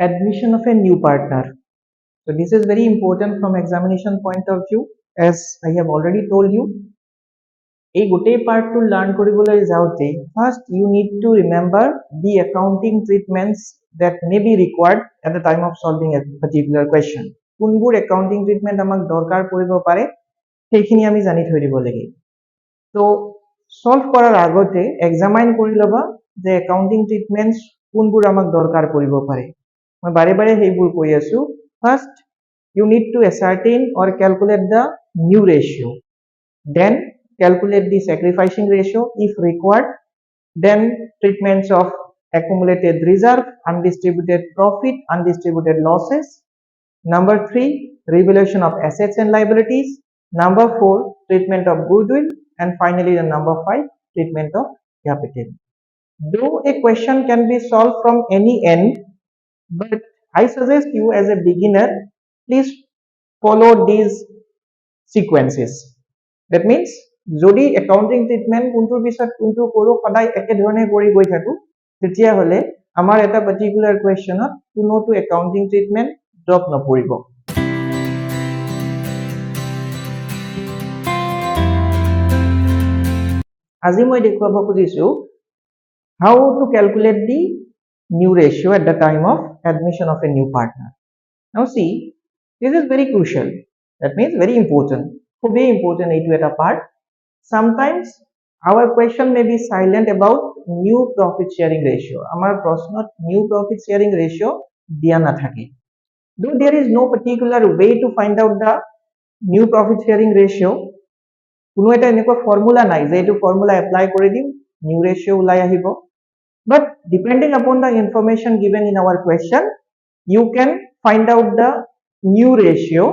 admission of a new partner. So this is very important from examination point of view, as I have already told you. এই গোটেই পার্টটো learn কৰিবলৈ যাওঁতে first you need to remember the accounting treatments that may be required at the time of solving a particular question. কোনবোৰ accounting treatment আমাক দৰকাৰ পৰিব পাৰে সেইখিনি আমি জানি থৈ দিব লাগে। তো সলভ কৰাৰ আগতে এক্সামাইন কৰি লবা যে accounting treatments কোনবোৰ আমাক দৰকাৰ পৰিব পাৰে। মই বাৰে বাৰে সেইবোৰ কৈ আছো। First you need to ascertain or calculate the new ratio, then calculate the sacrificing ratio if required, then treatments of accumulated reserve, undistributed profit, undistributed losses. Number 3, revaluation of assets and liabilities. Number 4, treatment of goodwill, and finally the number 5, treatment of capital. Though a question can be solved from any end, but I suggest you as a beginner, please follow these sequences. That means যদি accounting treatment কোনটোৰ পিছত কোনটো কৰো সদায় একে ধৰণে কৰি গৈ থাকো তেতিয়া হলে আমাৰ এটা পাৰ্টিকুলাৰ কোৱেশ্চনত কোনোটো একাউন্টিং ট্ৰিটমেন্ট ড্ৰপ নপৰিব। আজি মই দেখুৱাব খুজিছো how to calculate the new ratio at the time of admission of a new partner. Now see, this is very crucial. That means very important. খুবই important এইটো এটা part. Sometimes our question may be silent about new profit sharing ratio. Amar prosnot new profit sharing ratio dia na thake. Though there is no particular way to find out the new profit sharing ratio, কোনো এটা এনেকুৱা formula নাই যে এইটো formula apply কৰি দিম new ratio ওলাই আহিব। But depending upon the information given in our question, you can find out the new ratio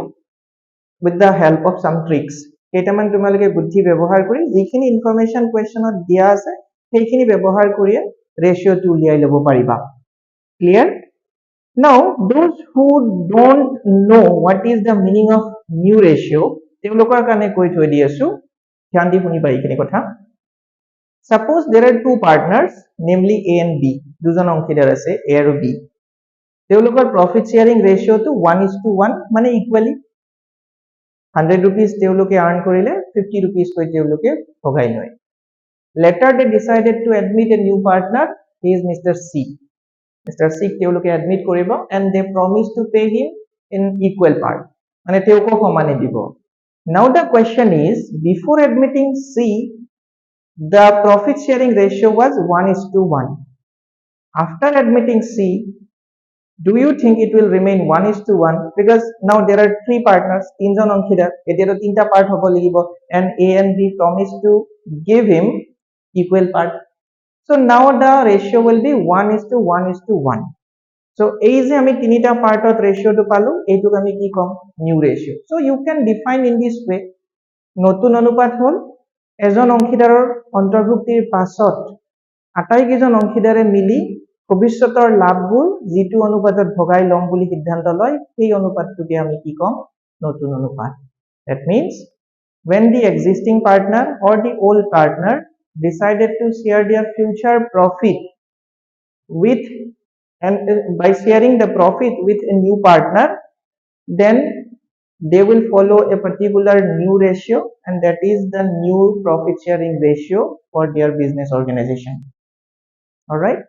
with the help of some tricks. কেইটামান তোমালোকে বুদ্ধি ব্যৱহাৰ কৰি যিখিনি ইনফৰমেশন কোৱেশ্চনত দিয়া আছে সেইখিনি ব্যৱহাৰ কৰি ৰেশিওটো উলিয়াই ল'ব পাৰিবা। Clear? Now those who don't know what is the meaning of new ratio, তেওঁলোকৰ কাৰণে কৈ থৈ দি আছো, ধ্যান দি শুনিবা এইখিনি কথা। Suppose there are two partners, namely A and B. দুজন অংশীদাৰ আছে A আৰু B। তেওঁলোকৰ profit sharing ratio to 1:1 মানে equally 100 rupees তেওঁলোকে earn কৰিলে 50 rupees কৈ তেওঁলোকে ভগাই লয়। Later they decided to admit a new partner. He is Mr. C. Mr. C তেওঁলোকে admit কৰিব and they promised to pay him in equal part. মানে তেওঁকো সমানে দিব। Now the question is, before admitting C, the profit sharing ratio was 1:1. After admitting C, do you think it will remain 1:1? Because now there are three partners, তিনজন অংশীদাৰ, এতিয়া তো তিনটা part হ'ব লাগিব, and A and B promised to give him equal part. So now the ratio will be 1:1:1. So এই যে আমি তিনিটা পাৰ্টত ৰেশিওটো পালো এইটোক আমি কি কম new ৰেশিও। So you can define in this way, নতুন অনুপাত হল এজন অংশীদাৰৰ অন্তৰ্ভুক্তিৰ পাছত আটাইকেইজন অংশীদাৰে মিলি ভবিষ্যতৰ লাভবোৰ যিটো অনুপাতত ভগাই লম বুলি সিদ্ধান্ত লয় সেই অনুপাতটোকে আমি কি কম নতুন অনুপাত। That means when the existing partner or the old partner decided to share their future profit with, and by sharing the profit with a new partner, then they will follow a particular new ratio, and that is the new profit sharing ratio for their business organization. All right,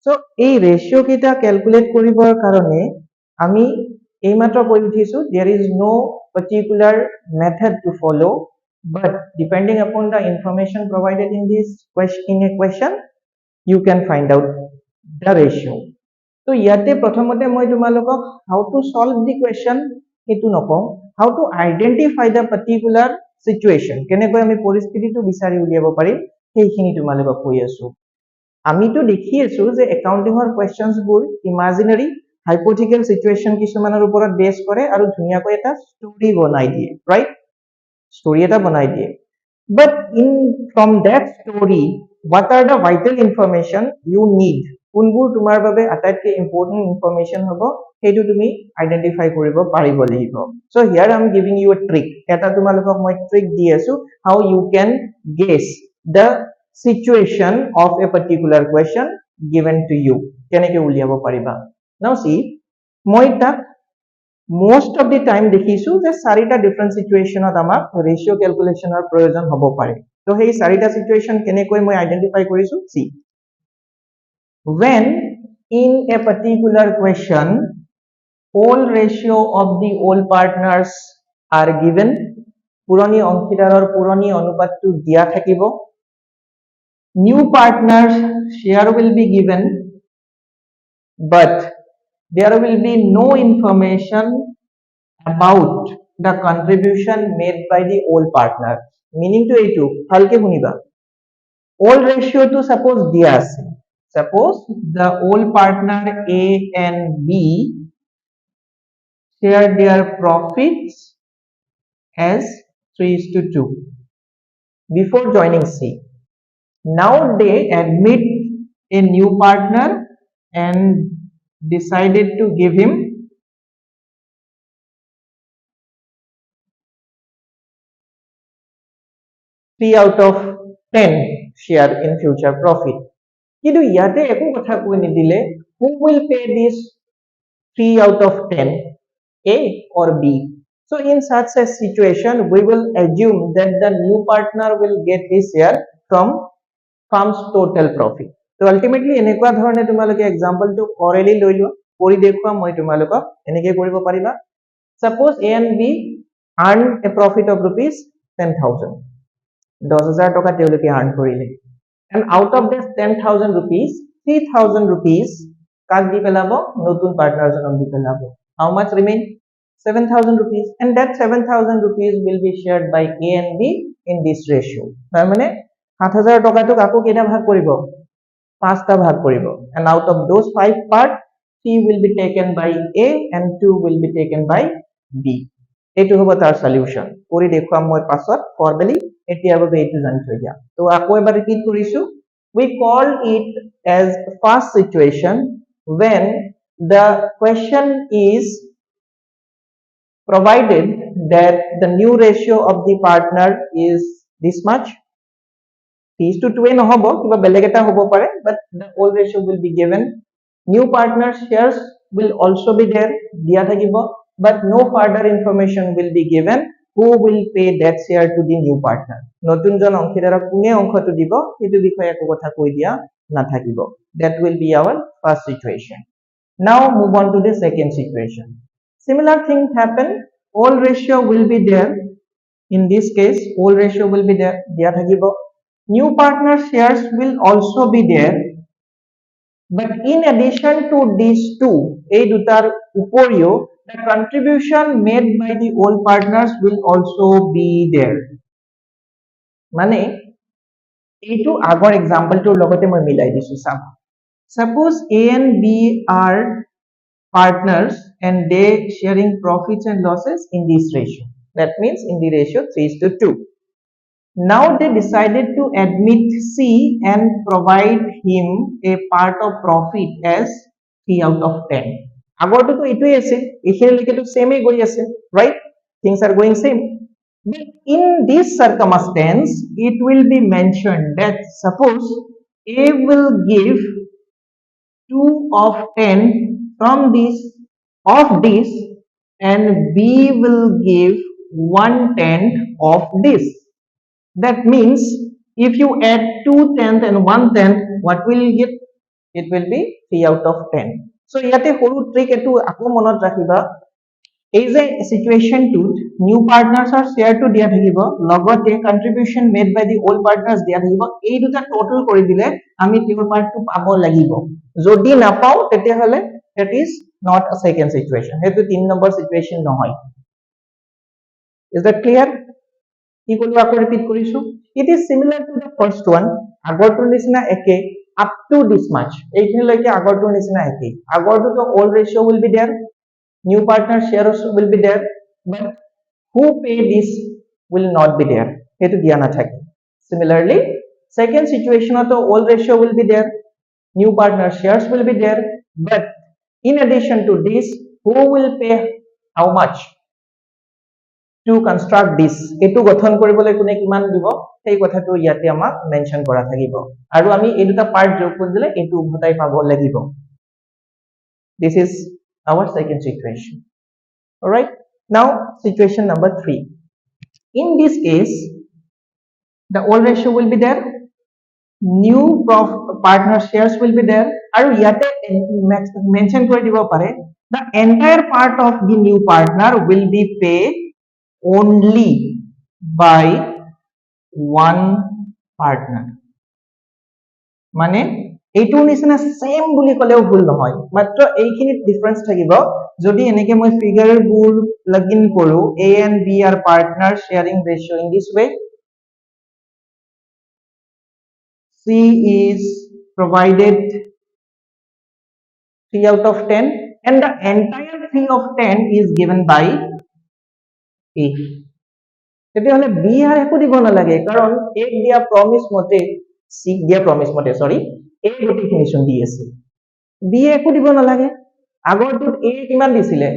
so এই ratio কেইটা calculate কৰিবৰ কাৰণে আমি এইমাত্ৰ কৈ উঠিছো there is no particular method to follow, but depending upon the information provided in this question you can find out the ratio. So ইয়াতে প্ৰথমতে মই তোমালোকক how to solve the question এটো নকওঁ, how to identify the particular situation, কেনেকৈ আমি পৰিস্থিতিটো বিচাৰি উলিয়াব পাৰিম সেইখিনি তোমালোকক কৈ আছো। আমিতো দেখি আছো যে একাউন্টিংৰ কোৱেশ্চনছবোৰ ইমাজিনাৰী হাইপোথেটিকেল সিচুৱেশন কিছুমানৰ ওপৰত বেস কৰে আৰু ধুনিয়াকৈ এটা ষ্টৰী বনাই দিয়ে, ৰাইট? ষ্টৰী এটা বনাই দিয়ে। But from that story, what are the vital information you need? কোনবোৰ তোমাৰ বাবে আটাইতকৈ ইম্পৰ্টেন্ট ইনফৰমেশন হ'ব সেইটো তুমি আইডেন্টিফাই কৰিব পাৰিব লাগিব। So here I am giving you a trick. এটা তোমালোকক মই ট্ৰিক দি আছো how you can guess the situation of a particular question given to you. কেনেকৈ উলিয়াব পাৰিবা? Now see, মই তাক most of the time দেখিছো যে চাৰিটা different situationত আমাক ratio calculationৰ প্ৰয়োজন হ'ব পাৰে তো সেই চাৰিটা situation কেনেকৈ মই identify কৰিছো see when in a particular question all ratio of the all partners are given পুৰণি অংশীদাৰৰ পুৰণি অনুপাতটো দিয়া থাকিব new partners share will be given but there will be no information about the contribution made by the old partner meaning to এইটো ভালকে শুনিবা all ratio to suppose দিয়া আছে suppose the old partner A and B share their profits as 3:2 before joining C. Now they admit a new partner and decided to give him 3 out of 10 share in future profit. কিন্তু ইয়াতে একো কথা কৈ নিদিলে who will pay this 3 out of 10 A or B. So in such a situation we will assume that the new partner will get his share from firm's total profit. So ultimately এনেকুৱা ধৰণে তোমালোকে এক্সাম্পলটো অৰেলি লৈ লোৱা কৰি দেখুৱা মই তোমালোকক এনেকৈ কৰিব পাৰিবা suppose A and B earn a profit of rupees 10,000 10,000 টকা তেওঁলোকে earn কৰিলে and out of this 10,000 rupees 3,000 rupees কাক দি পেলাব নতুন পাৰ্টনাৰজনক দি পেলাব how much remain 7,000 rupees and that 7,000 rupees will be shared by A and B in this ratio তাৰ মানে 7,000 টকাটো কাকো কেইটা ভাগ কৰিব পাঁচটা ভাগ কৰিব and out of those 5 part 3 will be taken by A and 2 will be taken by B এইটো হ'ব তাৰ সলিউশন কৰি দেখুৱাম মই পাছত ফৰ্মালি এতিয়াৰ বাবে এইটো জানি থৈ দিয়া তো আকৌ এবাৰ ৰিপিট কৰিছো we call it as first situation when the question is provided that the new ratio of the partner is this much 3:2 নহব কিবা বেলেগ এটা হ'ব পাৰে but the old ratio will be given new partner shares will also be there দিয়া থাকিব but no further information will be given who will pay that share to the new partner নতুনজন অংশীদাৰক কোনে অংশটো দিব সেইটো বিষয়ে একো কথা কৈ দিয়া নাথাকিব that will be our first situation now move on to the second situation similar thing happen all ratio will be there in this case all ratio will be there দিয়া থাকিব new partner shares will also be there but in addition to these two এই দুটাৰ উপৰিও the contribution made by the old partners will also be there মানে এইটো আগৰ এক্সাম্পলটোৰ লগতে মই মিলাই দিছো চাম suppose A and B are partners and they sharing profits and losses in this ratio that means in the ratio 3:2 now they decided to admit C and provide him a part of profit as 3 out of 10 আগৰটো তো এটোই আছে এখিনিলৈকে তো সেমই গৈ আছে right things are going same but in this circumstance it will be mentioned that suppose A will give 2 of 10 from this of this and B will give 1/10 of this that means if you add 2/10 and 1/10 what will you get it will be 3 out of 10 so ইয়াতে হৰু trick এটো আকো মনত ৰাখিবা এই যে situation টুত new পাৰ্টনাৰ্ছৰ শেয়াৰটো দিয়া থাকিব লগতে contribution made by the old partners দিয়া থাকিব এই দুটা টোটাল কৰি দিলে আমি টিউৰ পাৰ্টটো পাব লাগিব যদি নাপাও তেতিয়া হলে that is not a second situation হেতু 3 নম্বৰ সিচুৱেচন নহয় is that clear কি কলো আকৌ ৰিপিট কৰিছো it is similar to the first one আগৰটোৰ নিচিনা একে up to this much এইখিনিলৈকে আগৰটোৰ নিচিনা একে আগৰটো তো old ratio will be there new partner shares will be there but who pay this will not be there hetu dia na thake similarly second situation to old ratio will be there new partner shares will be there but in addition to this who will pay how much to construct this etu গঠন কৰিবলৈ কোনে কিমান দিব সেই কথাটো ইয়াতে আমাক mention কৰা থাকিব আৰু আমি এই দুটা পাৰ্ট যোগ কৰি দিলে এটো উভতাই পাব লাগিব This is our second situation. All right, now situation number 3. In this case, the old ratio will be there, new partner shares will be there, আৰু ইয়াতে mention কৰি দিব পাৰে the entire part of the new partner will be paid only by one partner. মানে এইটো নিচিনা same বুলি কলেও ভুল নহয়, মাত্ৰ এইখিনিত ডিফাৰেন্স থাকিব। যদি এনেকে মই ফিগাৰবোৰ প্লাগ ইন কৰো, A and B are partners sharing ratio in this way. C is provided 3 out of 10 and the entire 3 of 10 is given by A. তেতিয়াহলে B আর একো দিব নালাগে, কারণ A দিয়া প্রমিস মতে, C দিয়া প্রমিস মতে সরি, A গোটেইখিনি চোন দি আছে, B একো দিব নালাগে। আগৰটোত A কিমান দিছিলে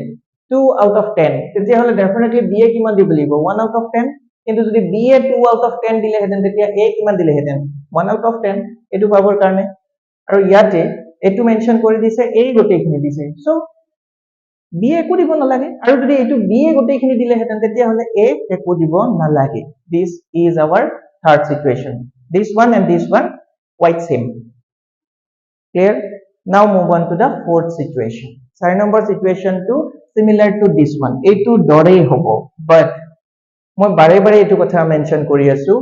2 out of 10, তেতিয়াহলে ডেফিনেটলি B কিমান দিব লাগিব 1 out of 10, কিন্তু যদি B 2 out of 10 দিলেহেঁতেন তেতিয়া A কিমান দিলেহেঁতেন 1 out of 10 এটো পাবৰ কাৰণে। আৰু ইয়াতে এটো মেনশন কৰি দিছে A গোটেইখিনি দিছে, সো B একো দিব নালাগে। আৰু যদি এটো B গোটেইখিনি দিলেহেঁতেন তেতিয়াহলে A একো দিব নালাগে। This is our third situation. This one and this one quite same. Clear? Now move on to the fourth situation. 4 number situation to similar to this one. Etu dore hobo, but মই বাৰে বাৰে এটো কথা mention কৰি আছো,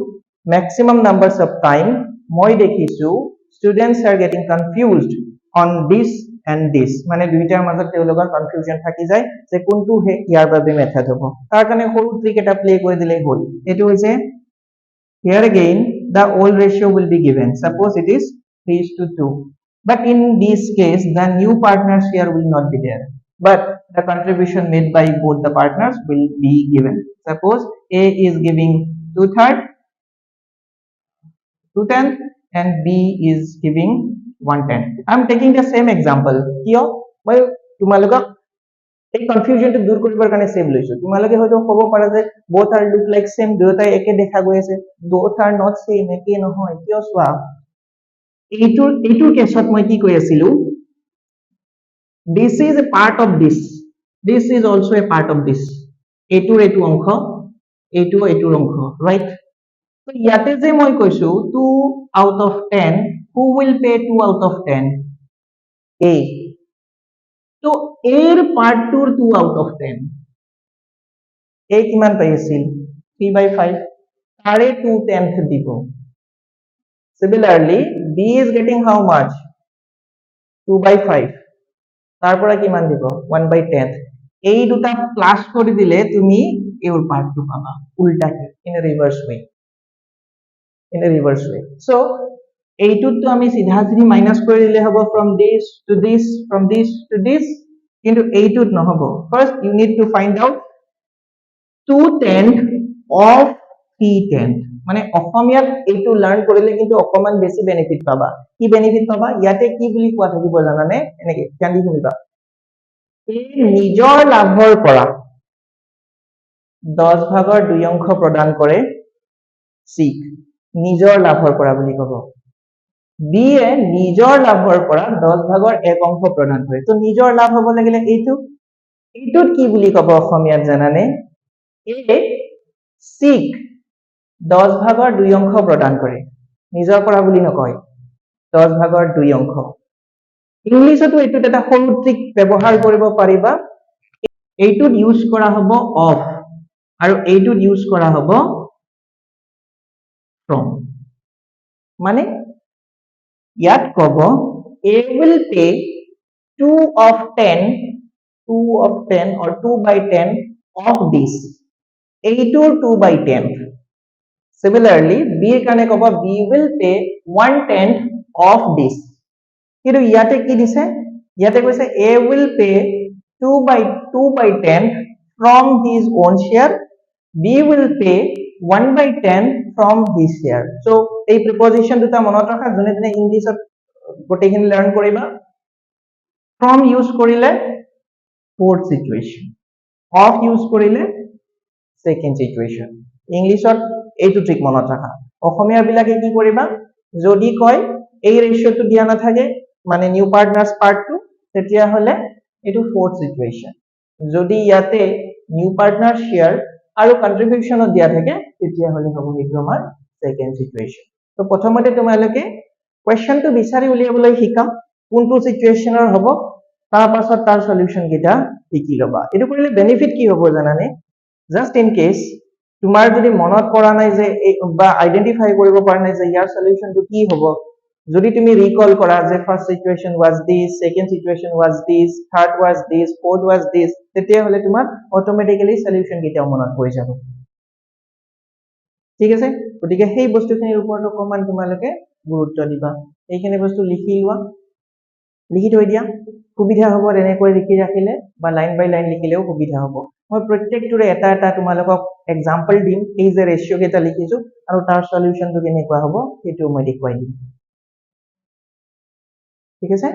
maximum numbers of time মই দেখিছো students are getting confused on this and this, মানে দুইটাৰ মাজত তেওঁলোকৰ কনফিউজন থাকি যায় যে কোনটো হে ইয়াৰ বাবে মেথড হ'ব। তাৰ কাৰণে সৰু ট্ৰিক এটা প্লে কৰি দিলে হ'ল। এটো হৈছে here again the old ratio will be given, suppose it is 3:2, but in this case the new partner share will not be there, but the contribution made by both the partners will be given. Suppose A is giving 2/3 2/10 and B is giving 1/10. I am taking the same example. কিয় মই তোমালোকক এই কনফিউজনটো দূৰ কৰিবৰ কাৰণে same লৈছো। তোমালোকে হয়তো ক'ব পাৰা যে both are look like same, দুয়োটাই একে দেখা গৈ আছে, both are not same, একে নহয়। কিয় চোৱা, এইটোৰ কেছত মই কি কৈ আছিলো, this is a part of this, this is also a part of this, এইটোৰ অংশ, এইটোৰ অংশ, right? So ইয়াতে যে মই কৈছো 2 out of 10, who will pay 2 out of 10? A. So A ৰ পাৰ্টটোৰ 2 out of 10, A কিমান পাইছিল 3/5, তাৰে 2/10 দিব। Similarly B is getting how much 2/5, তাৰ পৰা কিমান দিব 1/10। এই দুটা প্লাস কৰি দিলে তুমি এৰ পার্টটো পাবা উল্টাকে, in a reverse way, in a reverse way. So এইটোত তো আমি সিধা সিধি মাইনাস কৰি দিলে হ'ব from this to this, from this to this, কিন্তু এইটোত নহব। First you need to find out 2/10 of 3/10, মানে অসমীয়াত এইটো লার্ন কৰিলে কিন্তু অকমান বেছি বেনিফিট পাবা। কি বেনিফিট পাবা, ইয়াতে কি বুলি কোৱা থাকিব জানানে, এনেকে কান্দি শুনিবা, এই নিজৰ লাভৰ পৰা 10/2 প্ৰদান কৰে C, নিজৰ লাভৰ পৰা বুলি কব। B এ নিজৰ লাভৰ পৰা 10/1 প্ৰদান কৰে। তো নিজৰ লাভ হ'ব লাগিলে এইটোত কি বুলি কব অসমীয়াত জানানে, A C 10/2 প্ৰদান কৰে, নিজৰ পৰা বুলি নকয়, 10/2। ইংলিছতো এইটোত এটা সৰু ট্ৰিক ব্যৱহাৰ কৰিব পাৰিবা, এইটোত ইউজ কৰা হ'ব অফ আৰু এইটোত ইউজ কৰা হ'ব from, মানে ইয়াত কব A will pay 2 of 10 or 2/10 of this, এইটোৰ 2/10। Similarly B এর কানে কব B will pay 1/10 of this, কিন্তু ইয়াতে কি দিছে, ইয়াতে কৈছে A will pay 2/10 from his own share, B will pay 1/10 from his share. So এই প্রিপজিশন দুটা মনত ৰাখা, জনে জনে ইংলিশত গোটেইখিনি লাৰ্ন কৰিবা। from ইউজ কৰিলে fourth situation, of ইউজ কৰিলে second situation। ইংলিশত এইটো ট্ৰিক মনত ৰাখা। অসমীয়া বিলাকে কি কৰিবা, যদি কয় এই রেশিওটো দিয়া নাথাকে মানে নিউ পার্টনার্স পার্ট 2, তেতিয়া হলে এটো fourth situation যদি ইয়াতে নিউ পার্টনার শেয়ার আৰু কন্ট্ৰিবিউশনত দিয়া থাকে তেতিয়া হলে হ'ব এটো আমাৰ second situation তো প্ৰথমতে তোমালোকে কোৱেশ্চনটো বিচাৰি উলিয়াবলৈ শিকা কোনটো সিচুৱেচনৰ হ'ব তাৰ পাছত তাৰ সলিউশন গিটা শিকি লবা এটো কৰিলে বেনিফিট কি হ'ব জানানে জাস্ট ইন কেস তোমাৰ যদি মনত পৰা নাই যে বা আইডেন্টিফাই কৰিব পৰা নাই যে ইয়াৰ সলিউশনটো কি হ'ব যদি তুমি ৰিকল কৰা যে first situation was this second situation was this third was this fourth was this তেতিয়া হলে তোমাৰ অটোমেটিক্যালি সলিউশন গিটা মনত পৰি যাব ঠিক আছে গতিকে সেই বস্তুখিনিৰ ওপৰত অকমান তোমালোকে গুৰুত্ব দিবা এইখিনি বস্তু লিখি লোৱা লিখি থৈ দিয়া সুবিধা হ'ব এনেকৈ লিখি ৰাখিলে বা লাইন বাই লাইন লিখিলেও সুবিধা হ'ব মই প্ৰত্যেকটোৰে এটা এটা তোমালোকক এক্সাম্পল দিম এই যে ৰেশিও কেটা লিখিছো আৰু তাৰ সলিউশনটো কেনেকুৱা হ'ব সেইটো মই দেখুৱাই দিম ঠিক আছে